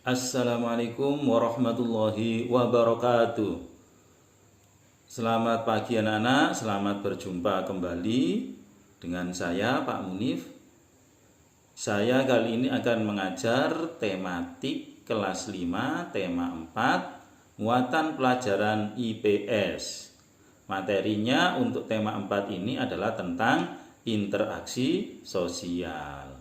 Assalamualaikum warahmatullahi wabarakatuh. Selamat pagi anak-anak, selamat berjumpa kembali dengan saya Pak Munif. Saya kali ini akan mengajar tematik kelas 5, tema 4, muatan pelajaran IPS. Materinya untuk tema 4 ini adalah tentang interaksi sosial.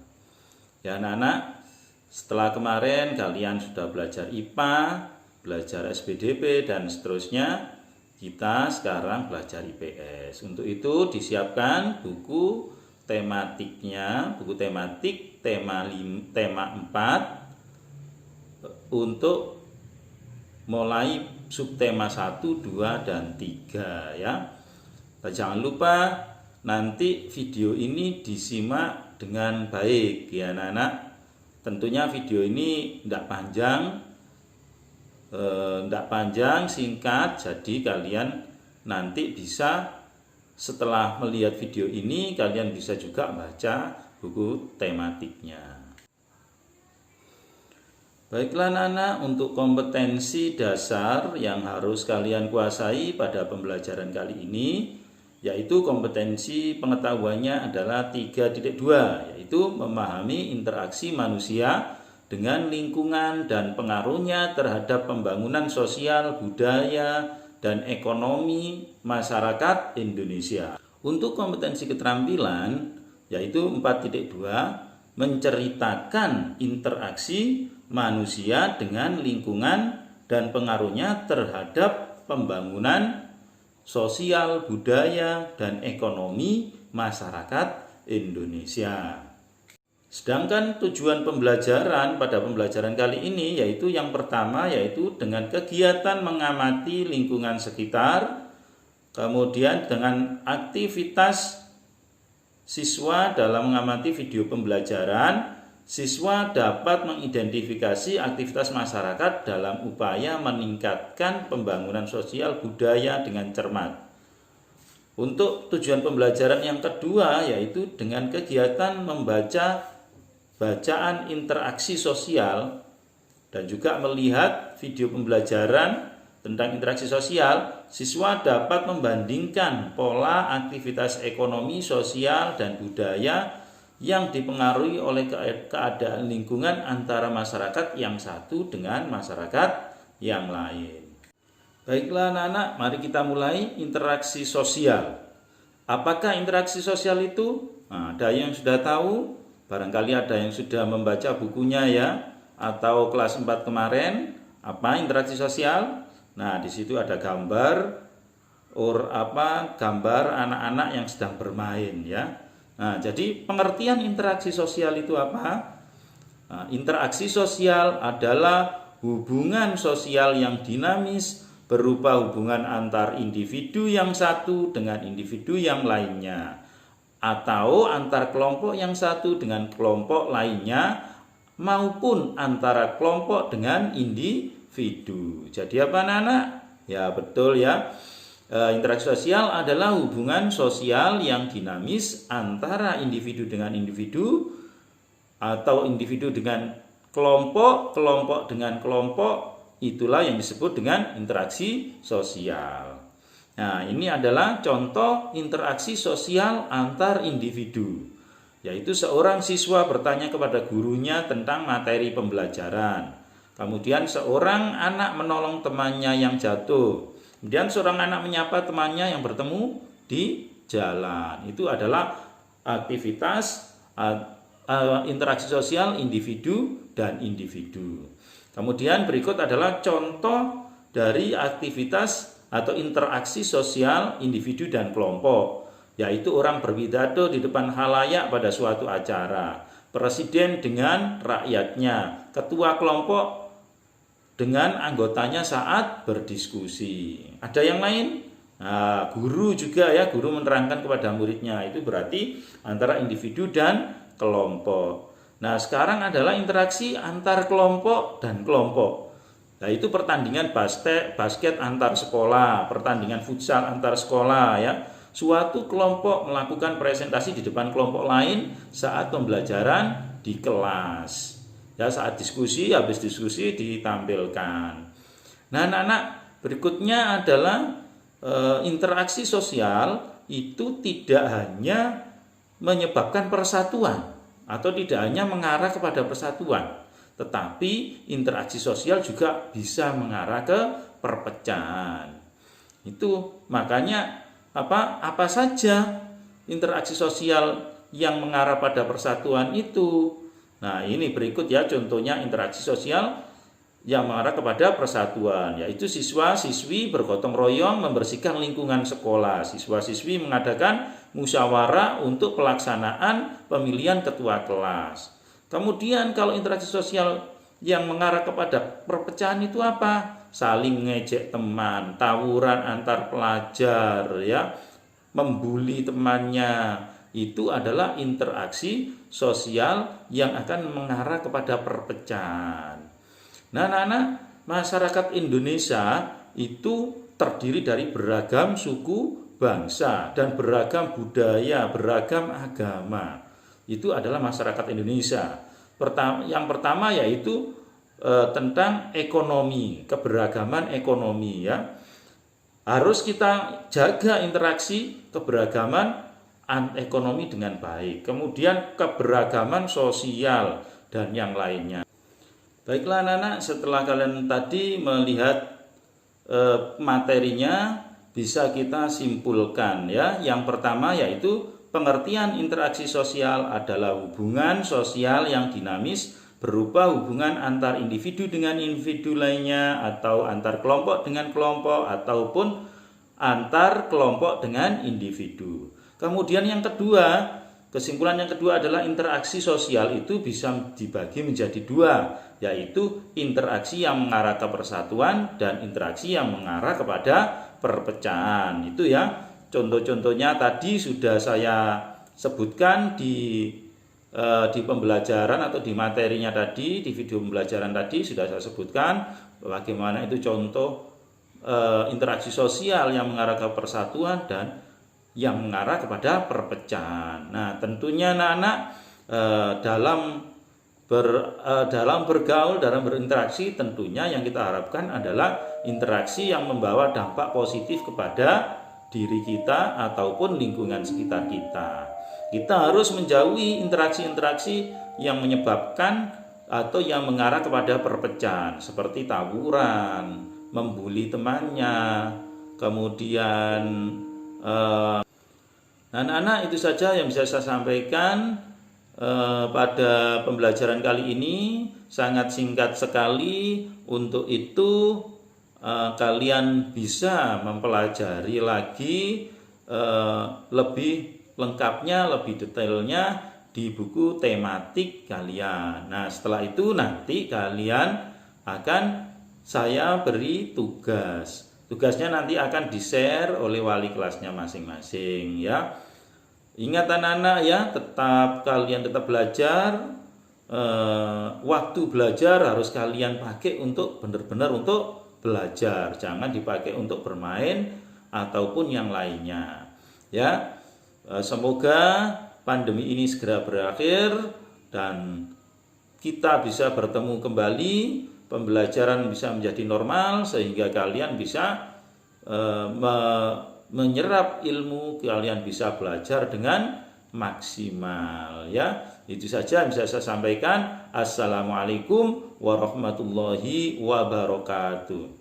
Ya anak-anak, setelah kemarin kalian sudah belajar IPA, belajar SPDP dan seterusnya, kita sekarang belajar IPS. Untuk itu disiapkan buku tematiknya, buku tematik tema 4 untuk mulai subtema 1, 2, dan 3 ya. Dan jangan lupa nanti video ini disimak dengan baik ya anak-anak. Tentunya video ini tidak panjang, singkat, jadi kalian nanti bisa setelah melihat video ini kalian bisa juga baca buku tematiknya. Baiklah anak-anak, untuk kompetensi dasar yang harus kalian kuasai pada pembelajaran kali ini, yaitu kompetensi pengetahuannya adalah 3.2, yaitu memahami interaksi manusia dengan lingkungan dan pengaruhnya terhadap pembangunan sosial, budaya, dan ekonomi masyarakat Indonesia. Untuk kompetensi keterampilan, yaitu 4.2, menceritakan interaksi manusia dengan lingkungan dan pengaruhnya terhadap pembangunan sosial, budaya, dan ekonomi masyarakat Indonesia. Sedangkan tujuan pembelajaran pada pembelajaran kali ini yaitu yang pertama, yaitu dengan kegiatan mengamati lingkungan sekitar, kemudian dengan aktivitas siswa dalam mengamati video pembelajaran, siswa dapat mengidentifikasi aktivitas masyarakat dalam upaya meningkatkan pembangunan sosial budaya dengan cermat. Untuk tujuan pembelajaran yang kedua yaitu dengan kegiatan membaca bacaan interaksi sosial dan juga melihat video pembelajaran tentang interaksi sosial, siswa dapat membandingkan pola aktivitas ekonomi, sosial, dan budaya yang dipengaruhi oleh keadaan lingkungan antara masyarakat yang satu dengan masyarakat yang lain. Baiklah anak-anak, mari kita mulai interaksi sosial. Apakah interaksi sosial itu? Nah, ada yang sudah tahu, barangkali ada yang sudah membaca bukunya ya, atau kelas 4 kemarin, apa interaksi sosial? Nah, di situ ada gambar gambar anak-anak yang sedang bermain ya. Nah, jadi pengertian interaksi sosial itu apa? Nah, interaksi sosial adalah hubungan sosial yang dinamis berupa hubungan antar individu yang satu dengan individu yang lainnya, atau antar kelompok yang satu dengan kelompok lainnya, maupun antara kelompok dengan individu. Jadi apa anak-anak? Ya betul ya. Interaksi sosial adalah hubungan sosial yang dinamis antara individu dengan individu, atau individu dengan kelompok, kelompok dengan kelompok. Itulah yang disebut dengan interaksi sosial. Nah, ini adalah contoh interaksi sosial antar individu, yaitu seorang siswa bertanya kepada gurunya tentang materi pembelajaran. Kemudian seorang anak menolong temannya yang jatuh. Kemudian seorang anak menyapa temannya yang bertemu di jalan. Itu adalah aktivitas interaksi sosial individu dan individu. Kemudian berikut adalah contoh dari aktivitas atau interaksi sosial individu dan kelompok, yaitu orang berpidato di depan khalayak pada suatu acara, presiden dengan rakyatnya, ketua kelompok dengan anggotanya saat berdiskusi. Ada yang lain? Nah, guru juga ya, guru menerangkan kepada muridnya. Itu berarti antara individu dan kelompok. Nah, sekarang adalah interaksi antar kelompok dan kelompok. Nah, itu pertandingan basket antar sekolah, pertandingan futsal antar sekolah ya. Suatu kelompok melakukan presentasi di depan kelompok lain saat pembelajaran di kelas. Ya, saat diskusi, habis diskusi ditampilkan. Nah, anak-anak, berikutnya adalah interaksi sosial itu tidak hanya menyebabkan persatuan atau tidak hanya mengarah kepada persatuan, tetapi interaksi sosial juga bisa mengarah ke perpecahan. Itu makanya apa saja interaksi sosial yang mengarah pada persatuan itu. Nah, ini berikut ya contohnya interaksi sosial yang mengarah kepada persatuan, yaitu siswa-siswi bergotong royong membersihkan lingkungan sekolah. Siswa-siswi mengadakan musyawarah untuk pelaksanaan pemilihan ketua kelas. Kemudian kalau interaksi sosial yang mengarah kepada perpecahan itu apa? Saling mengejek teman, tawuran antar pelajar, ya, membuli temannya. Itu adalah interaksi sosial yang akan mengarah kepada perpecahan. Nah, anak-anak, masyarakat Indonesia itu terdiri dari beragam suku, bangsa, dan beragam budaya, beragam agama. Itu adalah masyarakat Indonesia. Yang pertama yaitu tentang ekonomi, keberagaman ekonomi, ya. Harus kita jaga interaksi keberagaman ekonomi dengan baik. Kemudian keberagaman sosial dan yang lainnya. Baiklah anak-anak, setelah kalian tadi melihat materinya, bisa kita simpulkan ya. Yang pertama yaitu pengertian interaksi sosial adalah hubungan sosial yang dinamis berupa hubungan antar individu dengan individu lainnya, atau antar kelompok dengan kelompok, ataupun antar kelompok dengan individu. Kemudian yang kedua, kesimpulan yang kedua adalah interaksi sosial itu bisa dibagi menjadi dua, yaitu interaksi yang mengarah ke persatuan dan interaksi yang mengarah kepada perpecahan. Itu ya, contoh-contohnya tadi sudah saya sebutkan di pembelajaran atau di materinya tadi, di video pembelajaran tadi sudah saya sebutkan bagaimana itu contoh interaksi sosial yang mengarah ke persatuan dan yang mengarah kepada perpecahan. Nah, tentunya anak-anak dalam bergaul, dalam berinteraksi, tentunya yang kita harapkan adalah interaksi yang membawa dampak positif kepada diri kita ataupun lingkungan sekitar kita. Kita harus menjauhi interaksi-interaksi yang menyebabkan atau yang mengarah kepada perpecahan, seperti tawuran, membuli temannya, kemudian anak-anak, itu saja yang bisa saya sampaikan pada pembelajaran kali ini. Sangat singkat sekali. Untuk itu kalian bisa mempelajari lagi lebih lengkapnya, lebih detailnya di buku tematik kalian. Nah, setelah itu nanti kalian akan saya beri tugas. Tugasnya nanti akan di-share oleh wali kelasnya masing-masing ya. Ingat anak-anak ya, kalian tetap belajar. Waktu belajar harus kalian pakai untuk benar-benar untuk belajar. Jangan dipakai untuk bermain ataupun yang lainnya. Ya. Semoga pandemi ini segera berakhir dan kita bisa bertemu kembali, pembelajaran bisa menjadi normal sehingga kalian bisa menyerap ilmu, kalian bisa belajar dengan maksimal ya. Itu saja yang bisa saya sampaikan. Assalamualaikum warahmatullahi wabarakatuh.